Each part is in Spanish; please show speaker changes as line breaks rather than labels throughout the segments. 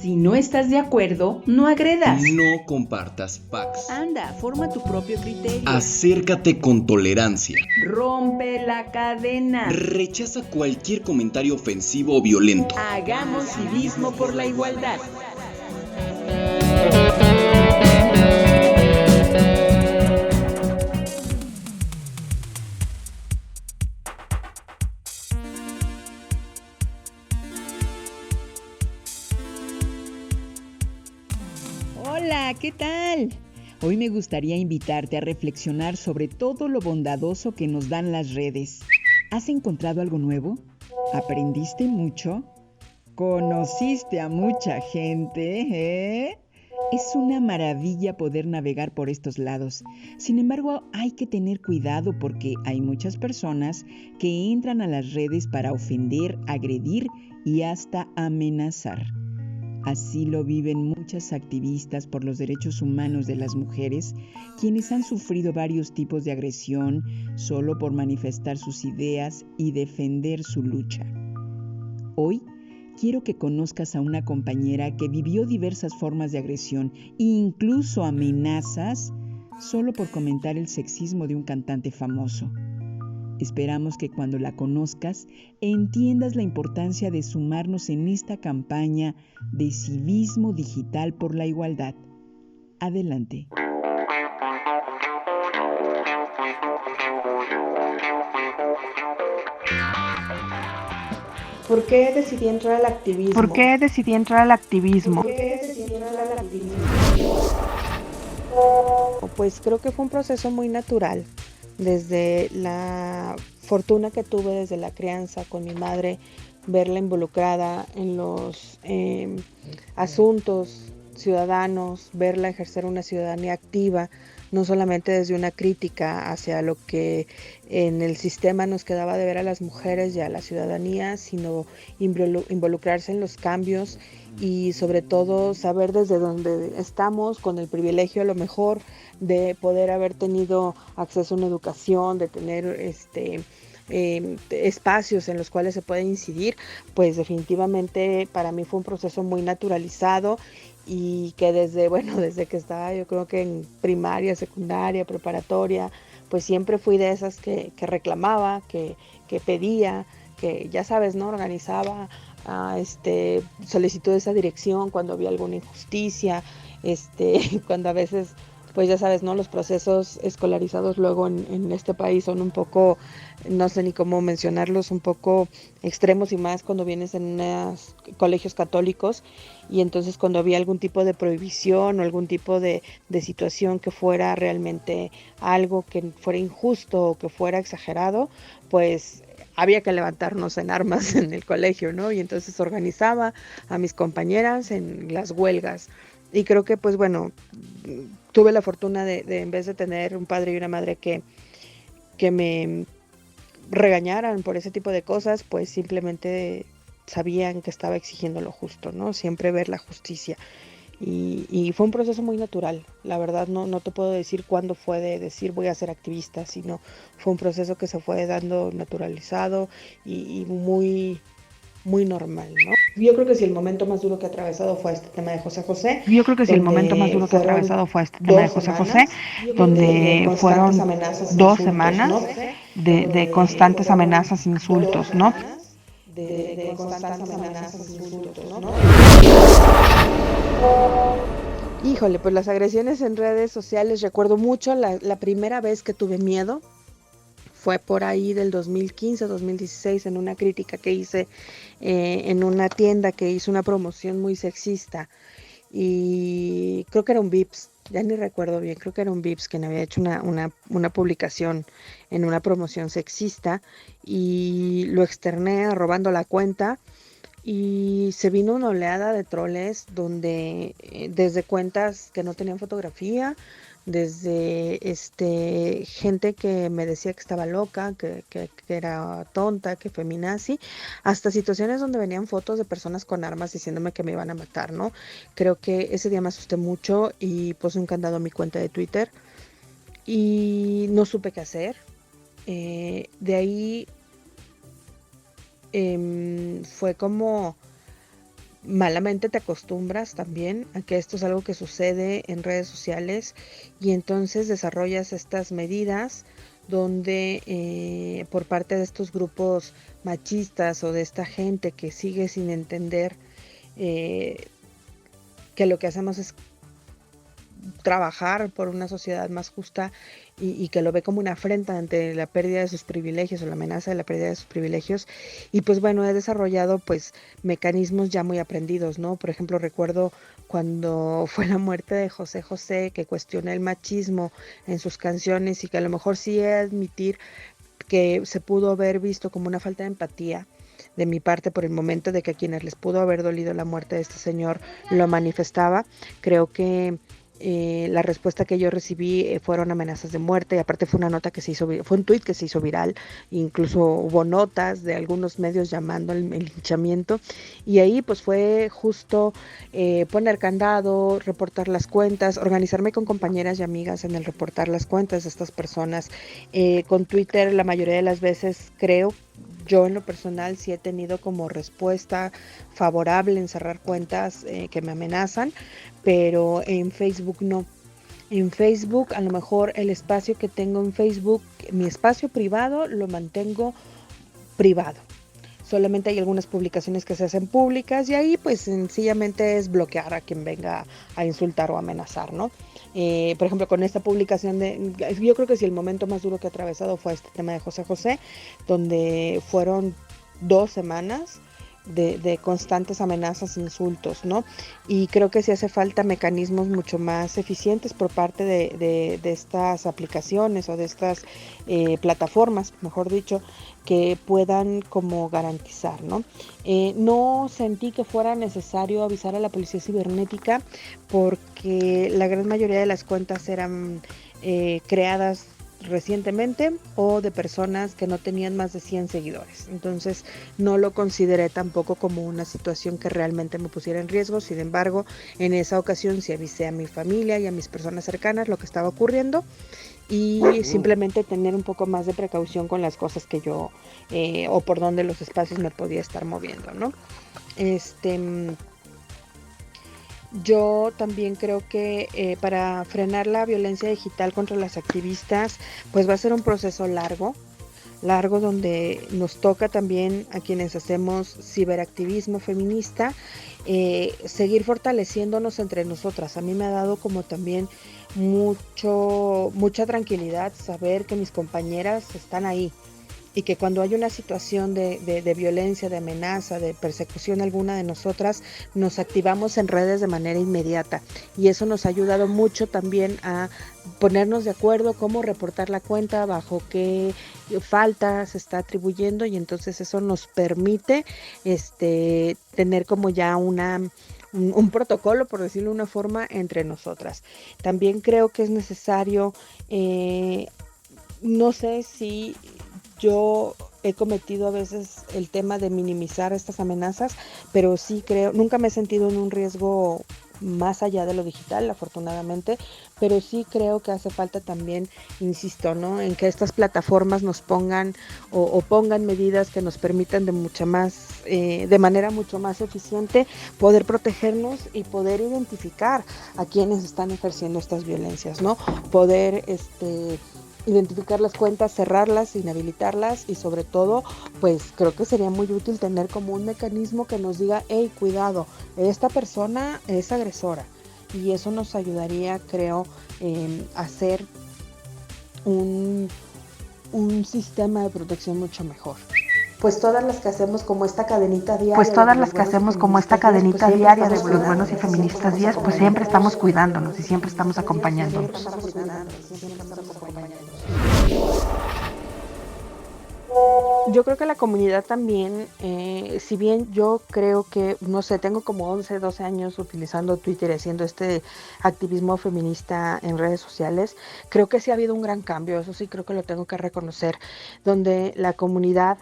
Si no estás de acuerdo, no agredas.
No compartas packs.
Anda, forma tu propio criterio.
Acércate con tolerancia.
Rompe la cadena.
Rechaza cualquier comentario ofensivo o violento.
Hagamos civismo por la igualdad. Hola, ¿qué tal? Hoy me gustaría invitarte a reflexionar sobre todo lo bondadoso que nos dan las redes. ¿Has encontrado algo nuevo? ¿Aprendiste mucho? ¿Conociste a mucha gente? Es una maravilla poder navegar por estos lados. Sin embargo, hay que tener cuidado porque hay muchas personas que entran a las redes para ofender, agredir y hasta amenazar. Así lo viven muchas activistas por los derechos humanos de las mujeres, quienes han sufrido varios tipos de agresión solo por manifestar sus ideas y defender su lucha. Hoy quiero que conozcas a una compañera que vivió diversas formas de agresión e incluso amenazas solo por comentar el sexismo de un cantante famoso. Esperamos que cuando la conozcas entiendas la importancia de sumarnos en esta campaña de civismo digital por la igualdad. Adelante.
¿Por qué decidí entrar al activismo? Pues creo que fue un proceso muy natural. Desde la fortuna que tuve desde la crianza con mi madre, verla involucrada en los asuntos ciudadanos, verla ejercer una ciudadanía activa, no solamente desde una crítica hacia lo que en el sistema nos quedaba de ver a las mujeres y a la ciudadanía, sino involucrarse en los cambios y sobre todo saber desde dónde estamos, con el privilegio a lo mejor de poder haber tenido acceso a una educación, de tener espacios en los cuales se puede incidir, pues definitivamente para mí fue un proceso muy naturalizado y que desde que estaba yo creo que en primaria, secundaria, preparatoria, pues siempre fui de esas que reclamaba, que pedía, que ya sabes, ¿no? Organizaba solicitudes a dirección cuando había alguna injusticia, cuando a veces, pues ya sabes, ¿no? Los procesos escolarizados luego en este país son un poco, no sé ni cómo mencionarlos, un poco extremos y más cuando vienes en unos colegios católicos y entonces cuando había algún tipo de prohibición o algún tipo de situación que fuera realmente algo que fuera injusto o que fuera exagerado, pues había que levantarnos en armas en el colegio, ¿no? Y entonces organizaba a mis compañeras en las huelgas. Y creo que, pues bueno, tuve la fortuna de en vez de tener un padre y una madre que me regañaran por ese tipo de cosas, pues simplemente sabían que estaba exigiendo lo justo, ¿no? Siempre ver la justicia. Y fue un proceso muy natural. La verdad no te puedo decir cuándo fue de decir voy a ser activista, sino fue un proceso que se fue dando naturalizado y muy, muy normal, ¿no? Yo creo que si el momento más duro que he atravesado fue este tema de José José, donde fueron 2 semanas de constantes amenazas, insultos, ¿no? De constantes amenazas, insultos, ¿no? Híjole, pues las agresiones en redes sociales, recuerdo mucho la primera vez que tuve miedo, fue por ahí del 2015, 2016, en una crítica que hice en una tienda que hizo una promoción muy sexista y creo que era un Vips, ya ni recuerdo bien, creo que era un Vips quien había hecho una publicación en una promoción sexista y lo externé robando la cuenta. Y se vino una oleada de troles donde desde cuentas que no tenían fotografía, desde gente que me decía que estaba loca, que era tonta, que feminazi, hasta situaciones donde venían fotos de personas con armas diciéndome que me iban a matar, ¿no? Creo que ese día me asusté mucho y puse un candado a mi cuenta de Twitter y no supe qué hacer. De ahí fue como malamente te acostumbras también a que esto es algo que sucede en redes sociales y entonces desarrollas estas medidas donde por parte de estos grupos machistas o de esta gente que sigue sin entender que lo que hacemos es trabajar por una sociedad más justa y que lo ve como una afrenta ante la pérdida de sus privilegios o la amenaza de la pérdida de sus privilegios. Y pues bueno, he desarrollado pues mecanismos ya muy aprendidos, ¿no? Por ejemplo, recuerdo cuando fue la muerte de José José, que cuestioné el machismo en sus canciones y que a lo mejor sí he de admitir que se pudo haber visto como una falta de empatía de mi parte por el momento de que a quienes les pudo haber dolido la muerte de este señor lo manifestaba. Creo que la respuesta que yo recibí fueron amenazas de muerte, y aparte fue una nota que se hizo, fue un tuit que se hizo viral, incluso hubo notas de algunos medios llamando el linchamiento, y ahí pues fue justo poner candado, reportar las cuentas, organizarme con compañeras y amigas en el reportar las cuentas de estas personas. Con Twitter la mayoría de las veces creo, yo en lo personal sí he tenido como respuesta favorable en cerrar cuentas que me amenazan, pero en Facebook no. En Facebook a lo mejor el espacio que tengo en Facebook, mi espacio privado lo mantengo privado. Solamente hay algunas publicaciones que se hacen públicas y ahí pues sencillamente es bloquear a quien venga a insultar o amenazar, ¿no? Por ejemplo, con esta publicación yo creo que sí el momento más duro que he atravesado fue este tema de José José, donde fueron 2 semanas de constantes amenazas, insultos, ¿no? Y creo que sí hace falta mecanismos mucho más eficientes por parte de estas aplicaciones o de estas plataformas, mejor dicho, que puedan como garantizar, ¿no? No sentí que fuera necesario avisar a la policía cibernética porque la gran mayoría de las cuentas eran creadas recientemente o de personas que no tenían más de 100 seguidores. Entonces no lo consideré tampoco como una situación que realmente me pusiera en riesgo. Sin embargo, en esa ocasión sí avisé a mi familia y a mis personas cercanas lo que estaba ocurriendo y simplemente tener un poco más de precaución con las cosas que yo o por donde los espacios me podía estar moviendo, ¿no? Yo también creo que para frenar la violencia digital contra las activistas, pues va a ser un proceso largo donde nos toca también a quienes hacemos ciberactivismo feminista, seguir fortaleciéndonos entre nosotras. A mí me ha dado como también mucha tranquilidad saber que mis compañeras están ahí y que cuando hay una situación de violencia, de amenaza, de persecución alguna de nosotras, nos activamos en redes de manera inmediata y eso nos ha ayudado mucho también a ponernos de acuerdo cómo reportar la cuenta, bajo qué falta se está atribuyendo y entonces eso nos permite tener como ya un protocolo, por decirlo de una forma, entre nosotras. También creo que es necesario, no sé si yo he cometido a veces el tema de minimizar estas amenazas, pero sí creo, nunca me he sentido en un riesgo más allá de lo digital, afortunadamente, pero sí creo que hace falta también, insisto, ¿no?, en que estas plataformas nos pongan o pongan medidas que nos permitan de manera mucho más eficiente poder protegernos y poder identificar a quienes están ejerciendo estas violencias, ¿no? Poder identificar las cuentas, cerrarlas, inhabilitarlas y sobre todo, pues creo que sería muy útil tener como un mecanismo que nos diga, hey, cuidado, esta persona es agresora, y eso nos ayudaría, creo, a hacer un sistema de protección mucho mejor. Pues todas las que hacemos como esta cadenita diaria de los buenos y feministas días, pues siempre estamos cuidándonos y siempre estamos acompañándonos. Yo creo que la comunidad también, si bien yo creo que, no sé, tengo como 11, 12 años utilizando Twitter y haciendo este activismo feminista en redes sociales, creo que sí ha habido un gran cambio, eso sí creo que lo tengo que reconocer, donde la comunidad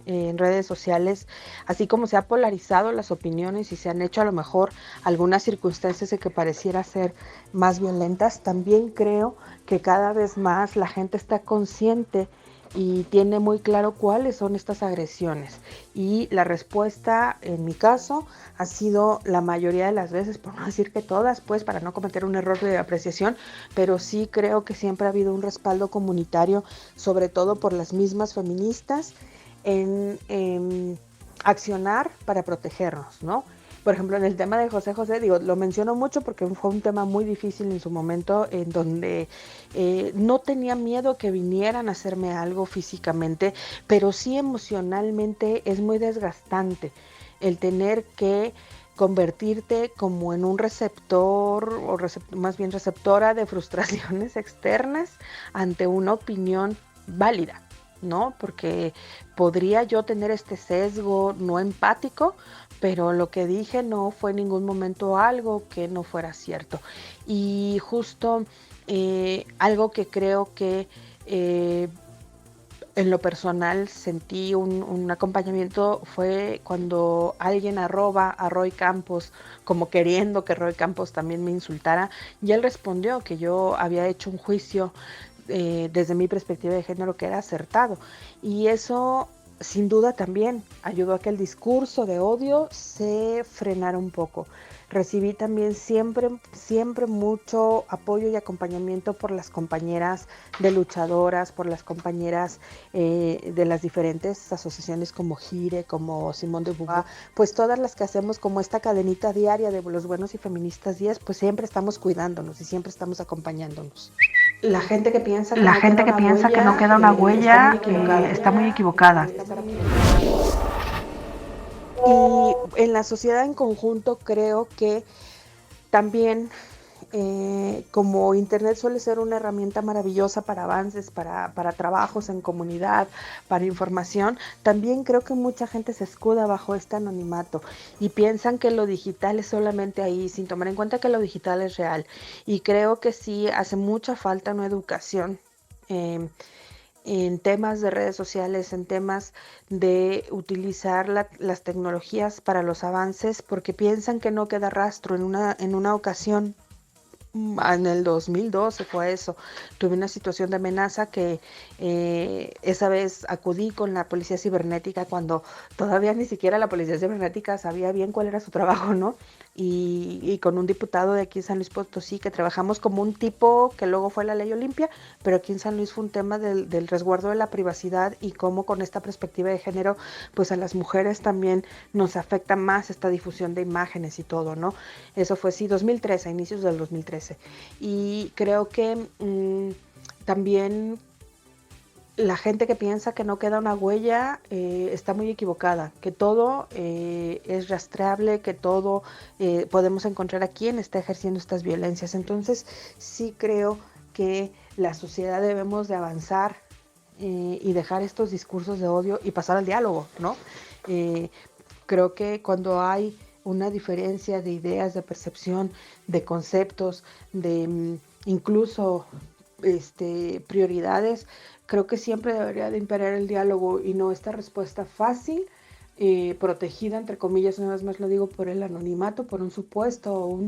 en redes sociales, así como se ha polarizado las opiniones y se han hecho a lo mejor algunas circunstancias de que pareciera ser más violentas, también creo que cada vez más la gente está consciente y tiene muy claro cuáles son estas agresiones. Y la respuesta, en mi caso, ha sido la mayoría de las veces, por no decir que todas, pues para no cometer un error de apreciación, pero sí creo que siempre ha habido un respaldo comunitario, sobre todo por las mismas feministas, en accionar para protegernos, ¿no? Por ejemplo, en el tema de José José, digo, lo menciono mucho porque fue un tema muy difícil en su momento, en donde no tenía miedo que vinieran a hacerme algo físicamente, pero sí emocionalmente es muy desgastante el tener que convertirte como en un receptor, o más bien receptora de frustraciones externas ante una opinión válida, ¿no? Porque podría yo tener este sesgo no empático, pero lo que dije no fue en ningún momento algo que no fuera cierto. Y justo algo que creo que en lo personal sentí un acompañamiento fue cuando alguien arroba a Roy Campos como queriendo que Roy Campos también me insultara, y él respondió que yo había hecho un juicio desde mi perspectiva de género que era acertado, y eso sin duda también ayudó a que el discurso de odio se frenara un poco. Recibí también siempre mucho apoyo y acompañamiento por las compañeras de luchadoras, por las compañeras de las diferentes asociaciones como Gire, como Simone de Beauvoir, pues todas las que hacemos como esta cadenita diaria de los buenos y feministas días, pues siempre estamos cuidándonos y siempre estamos acompañándonos. La gente que piensa que no queda una huella está muy equivocada. Y en la sociedad en conjunto creo que también como Internet suele ser una herramienta maravillosa para avances, para trabajos en comunidad, para información, también creo que mucha gente se escuda bajo este anonimato y piensan que lo digital es solamente ahí, sin tomar en cuenta que lo digital es real. Y creo que sí hace mucha falta una educación en temas de redes sociales, en temas de utilizar las tecnologías para los avances, porque piensan que no queda rastro. En una ocasión, en el 2012 fue eso, tuve una situación de amenaza que esa vez acudí con la policía cibernética cuando todavía ni siquiera la policía cibernética sabía bien cuál era su trabajo, ¿no? Y con un diputado de aquí en San Luis Potosí que trabajamos como un tipo que luego fue la ley Olimpia, pero aquí en San Luis fue un tema del resguardo de la privacidad y cómo con esta perspectiva de género pues a las mujeres también nos afecta más esta difusión de imágenes y todo, ¿no? Eso fue sí 2013, a inicios del 2013, y creo que también la gente que piensa que no queda una huella está muy equivocada, que todo es rastreable, que todo podemos encontrar a quién está ejerciendo estas violencias. Entonces sí creo que la sociedad debemos de avanzar y dejar estos discursos de odio y pasar al diálogo, ¿no? Creo que cuando hay una diferencia de ideas, de percepción, de conceptos, de incluso prioridades, creo que siempre debería de imperar el diálogo y no esta respuesta fácil, protegida entre comillas, una vez más lo digo, por el anonimato, por un supuesto o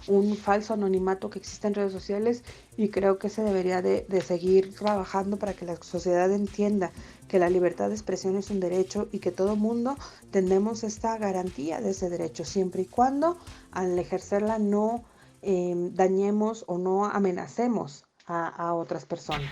un falso anonimato que existe en redes sociales. Y creo que se debería de seguir trabajando para que la sociedad entienda que la libertad de expresión es un derecho y que todo mundo tenemos esta garantía de ese derecho, siempre y cuando al ejercerla no dañemos o no amenacemos a otras personas.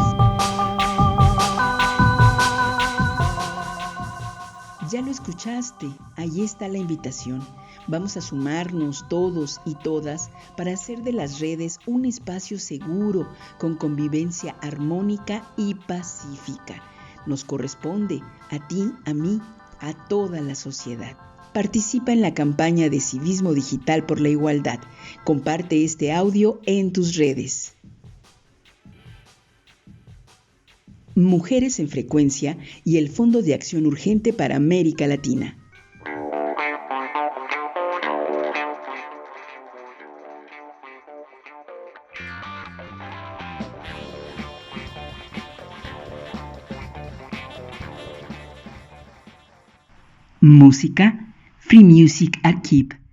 Ya lo escuchaste, ahí está la invitación. Vamos a sumarnos todos y todas para hacer de las redes un espacio seguro, con convivencia armónica y pacífica. Nos corresponde, a ti, a mí, a toda la sociedad. Participa en la campaña de Civismo Digital por la Igualdad. Comparte este audio en tus redes. Mujeres en Frecuencia y el Fondo de Acción Urgente para América Latina. Música, Free Music at Keep.